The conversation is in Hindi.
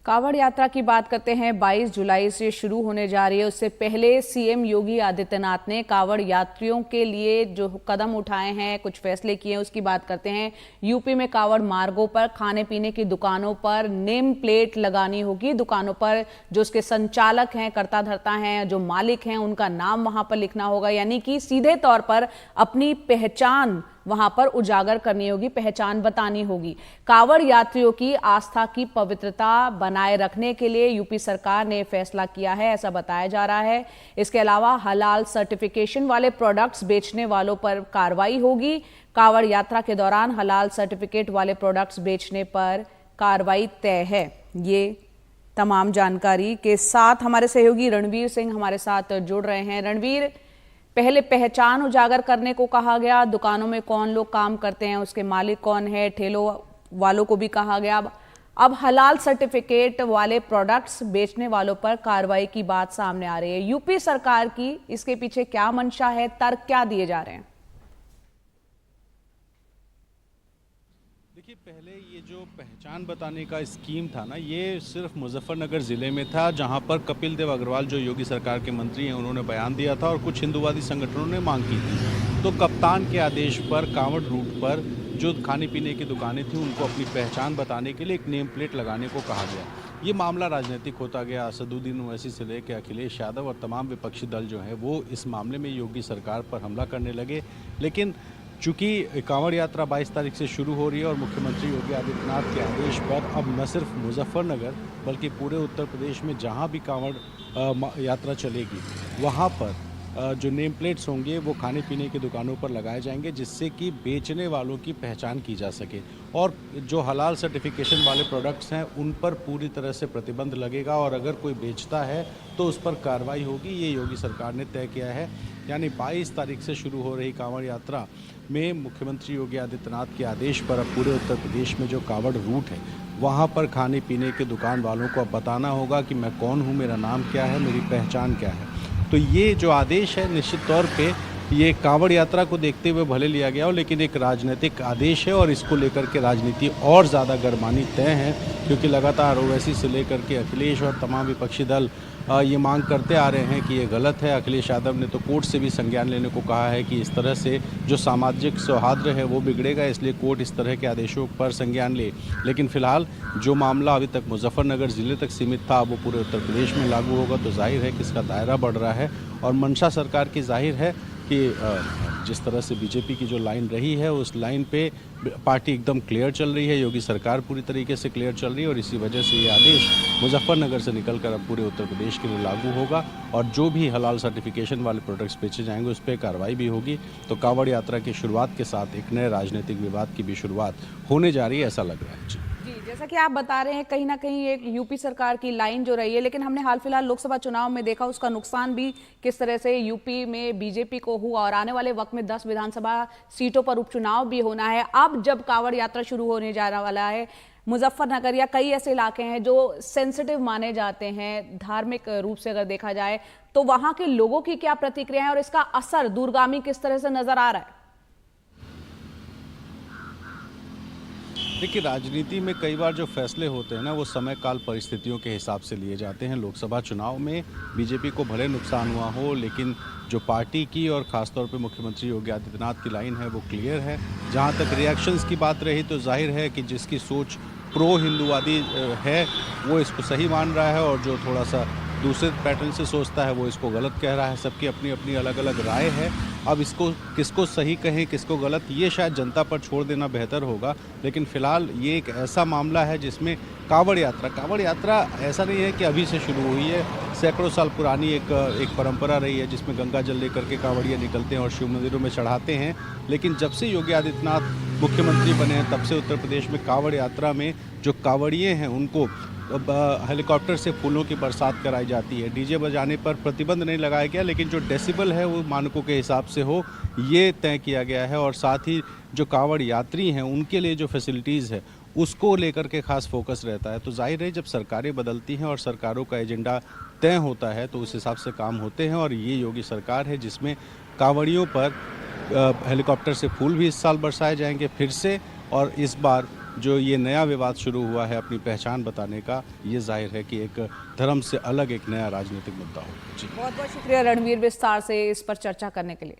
कांवड़ यात्रा की बात करते हैं। 22 जुलाई से शुरू होने जा रही है। उससे पहले सीएम योगी आदित्यनाथ ने कांवड़ यात्रियों के लिए जो कदम उठाए हैं, कुछ फैसले किए हैं, उसकी बात करते हैं। यूपी में कांवड़ मार्गों पर खाने पीने की दुकानों पर नेम प्लेट लगानी होगी। दुकानों पर जो उसके संचालक हैं, कर्ता धर्ता हैं, जो मालिक हैं, उनका नाम वहां पर लिखना होगा। यानी कि सीधे तौर पर अपनी पहचान वहां पर उजागर करनी होगी, पहचान बतानी होगी। कांवड़ यात्रियों की आस्था की पवित्रता बनाए रखने के लिए यूपी सरकार ने फैसला किया है, ऐसा बताया जा रहा है। इसके अलावा हलाल सर्टिफिकेशन वाले प्रोडक्ट्स बेचने वालों पर कार्रवाई होगी। कांवड़ यात्रा के दौरान हलाल सर्टिफिकेट वाले प्रोडक्ट्स बेचने पर कार्रवाई तय है। ये तमाम जानकारी के साथ हमारे सहयोगी रणवीर सिंह हमारे साथ जुड़ रहे हैं। रणवीर, पहले पहचान उजागर करने को कहा गया, दुकानों में कौन लोग काम करते हैं, उसके मालिक कौन है, ठेलों वालों को भी कहा गया। अब हलाल सर्टिफिकेट वाले प्रोडक्ट्स बेचने वालों पर कार्रवाई की बात सामने आ रही है। यूपी सरकार की इसके पीछे क्या मंशा है, तर्क क्या दिए जा रहे हैं? देखिए, पहले ये जो पहचान बताने का स्कीम था ना, ये सिर्फ मुजफ्फरनगर ज़िले में था, जहां पर कपिल देव अग्रवाल जो योगी सरकार के मंत्री हैं, उन्होंने बयान दिया था और कुछ हिंदूवादी संगठनों ने मांग की थी। तो कप्तान के आदेश पर कांवड़ रूट पर जो खाने पीने की दुकानें थी, उनको अपनी पहचान बताने के लिए एक नेम प्लेट लगाने को कहा गया। ये मामला राजनीतिक होता गया। असदुद्दीन ओवैसी से लेकर अखिलेश यादव और तमाम विपक्षी दल जो हैं वो इस मामले में योगी सरकार पर हमला करने लगे। लेकिन चूँकि कांवड़ यात्रा 22 तारीख से शुरू हो रही है और मुख्यमंत्री योगी आदित्यनाथ के आदेश पर अब न सिर्फ मुजफ्फरनगर बल्कि पूरे उत्तर प्रदेश में जहाँ भी कांवड़ यात्रा चलेगी, वहाँ पर जो नेम प्लेट्स होंगे वो खाने पीने की दुकानों पर लगाए जाएंगे, जिससे कि बेचने वालों की पहचान की जा सके। और जो हलाल सर्टिफिकेशन वाले प्रोडक्ट्स हैं उन पर पूरी तरह से प्रतिबंध लगेगा और अगर कोई बेचता है तो उस पर कार्रवाई होगी। ये योगी सरकार ने तय किया है। यानी 22 तारीख से शुरू हो रही कांवड़ यात्रा में मुख्यमंत्री योगी आदित्यनाथ के आदेश पर अब पूरे उत्तर प्रदेश में जो कांवड़ रूट है वहाँ पर खाने पीने के दुकान वालों को अब बताना होगा कि मैं कौन हूँ, मेरा नाम क्या है, मेरी पहचान क्या है। तो ये जो आदेश है निश्चित तौर पे ये कांवड़ यात्रा को देखते हुए भले लिया गया हो, लेकिन एक राजनीतिक आदेश है और इसको लेकर के राजनीति और ज़्यादा गरमानी तय है, क्योंकि लगातार ओवैसी से लेकर के अखिलेश और तमाम विपक्षी दल ये मांग करते आ रहे हैं कि ये गलत है। अखिलेश यादव ने तो कोर्ट से भी संज्ञान लेने को कहा है कि इस तरह से जो सामाजिक सौहार्द है वो बिगड़ेगा, इसलिए कोर्ट इस तरह के आदेशों पर संज्ञान ले। लेकिन फिलहाल जो मामला अभी तक मुजफ्फरनगर ज़िले तक सीमित था, वो पूरे उत्तर प्रदेश में लागू होगा। तो जाहिर है कि इसका दायरा बढ़ रहा है और मंशा सरकार की जाहिर है कि जिस तरह से बीजेपी की जो लाइन रही है उस लाइन पे पार्टी एकदम क्लियर चल रही है, योगी सरकार पूरी तरीके से क्लियर चल रही है और इसी वजह से ये आदेश मुजफ्फरनगर से निकलकर अब पूरे उत्तर प्रदेश के लिए लागू होगा और जो भी हलाल सर्टिफिकेशन वाले प्रोडक्ट्स बेचे जाएंगे उस पर कार्रवाई भी होगी। तो कांवड़ यात्रा की शुरुआत के साथ एक नए राजनीतिक विवाद की भी शुरुआत होने जा रही है, ऐसा लग रहा है। जी, जैसा कि आप बता रहे हैं, कहीं ना कहीं एक यूपी सरकार की लाइन जो रही है, लेकिन हमने हाल फिलहाल लोकसभा चुनाव में देखा उसका नुकसान भी किस तरह से यूपी में बीजेपी को हुआ और आने वाले वक्त में 10 विधानसभा सीटों पर उपचुनाव भी होना है। अब जब कांवड़ यात्रा शुरू होने जा वाला है, मुजफ्फरनगर या कई ऐसे इलाके हैं जो सेंसिटिव माने जाते हैं धार्मिक रूप से अगर देखा जाए, तो वहां के लोगों की क्या प्रतिक्रिया है और इसका असर दूरगामी किस तरह से नजर आ रहा है? देखिए, राजनीति में कई बार जो फैसले होते हैं ना वो समय काल परिस्थितियों के हिसाब से लिए जाते हैं। लोकसभा चुनाव में बीजेपी को भले नुकसान हुआ हो, लेकिन जो पार्टी की और ख़ासतौर पे मुख्यमंत्री योगी आदित्यनाथ की लाइन है वो क्लियर है। जहां तक रिएक्शंस की बात रही तो जाहिर है कि जिसकी सोच प्रो हिंदूवादी है वो इसको सही मान रहा है और जो थोड़ा सा दूसरे पैटर्न से सोचता है वो इसको गलत कह रहा है। सबकी अपनी अपनी अलग अलग राय है। अब इसको किसको सही कहें किसको गलत, ये शायद जनता पर छोड़ देना बेहतर होगा। लेकिन फ़िलहाल ये एक ऐसा मामला है जिसमें कांवड़ यात्रा ऐसा नहीं है कि अभी से शुरू हुई है। सैकड़ों साल पुरानी एक परंपरा रही है जिसमें गंगा जल लेकर के कांवड़िए निकलते हैं और शिव मंदिरों में चढ़ाते हैं। लेकिन जब से योगी आदित्यनाथ मुख्यमंत्री बने हैं तब से उत्तर प्रदेश में कांवड़ यात्रा में जो कांवड़िए हैं उनको हेलीकॉप्टर से फूलों की बरसात कराई जाती है। डीजे बजाने पर प्रतिबंध नहीं लगाया गया, लेकिन जो डेसिबल है वो मानकों के हिसाब से हो ये तय किया गया है। और साथ ही जो कांवड़ यात्री हैं उनके लिए जो फैसिलिटीज़ है उसको लेकर के खास फोकस रहता है। तो जाहिर है जब सरकारें बदलती हैं और सरकारों का एजेंडा तय होता है तो उस हिसाब से काम होते हैं और ये योगी सरकार है जिसमें कांवड़ियों पर हेलीकॉप्टर से फूल भी इस साल बरसाए जाएंगे फिर से। और इस बार जो ये नया विवाद शुरू हुआ है अपनी पहचान बताने का, ये जाहिर है कि एक धर्म से अलग एक नया राजनीतिक मुद्दा हो। जी बहुत बहुत शुक्रिया रणवीर, विस्तार से इस पर चर्चा करने के लिए।